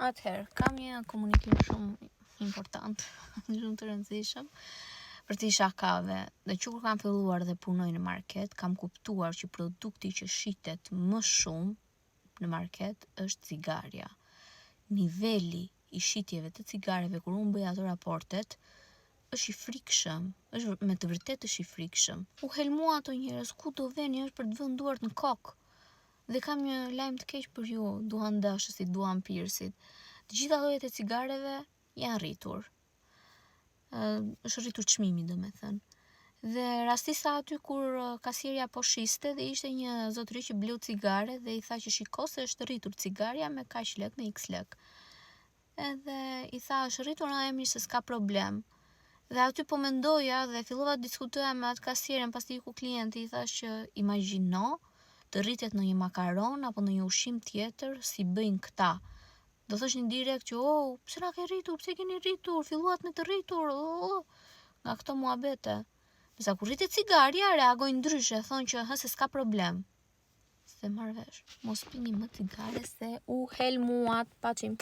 Atëherë, kam një komunikim shumë important, shumë të rëndësishëm për t'i shakave. Dhe që kur kam filluar dhe punoj në market, kam kuptuar që produkti që shitet më shumë në market është cigarja. Niveli i shitjeve të cigareve kur unë bëj ato raportet është i frikshëm, është me të vërtetë është i frikshëm. U helmua ato njerëz, ku do veni është për të vënë duart në kokë. Dhe kam një lajm të keq për ju, duan dashësit, duan pirsit. Të gjitha llojet e cigareve janë rritur. Është rritur çmimi, domethënë. Dhe rastisa aty kur kasierja po shiste dhe ishte një zotëri që bleu cigare dhe i tha që shiko se është rritur cigarja me kaq lek, me x lek. Edhe i tha është rritur, na emri se s'ka problem. Dhe aty po mendoja dhe fillova të diskutoja me atë kasierën, pasi iku klienti, i thash që imagjino të rritet në një makaron apo në një ushqim tjetër si bëjnë këta. Do thoshin direkt që pse na ke rritur, pse keni rritur, filluat me të rritur, nga këto muhabete. Nësa kur rritet cigarja, reagojnë ndryshe, thonë që se s'ka problem. Se marr vesh, mos pini më cigare se u helmuat, paçim.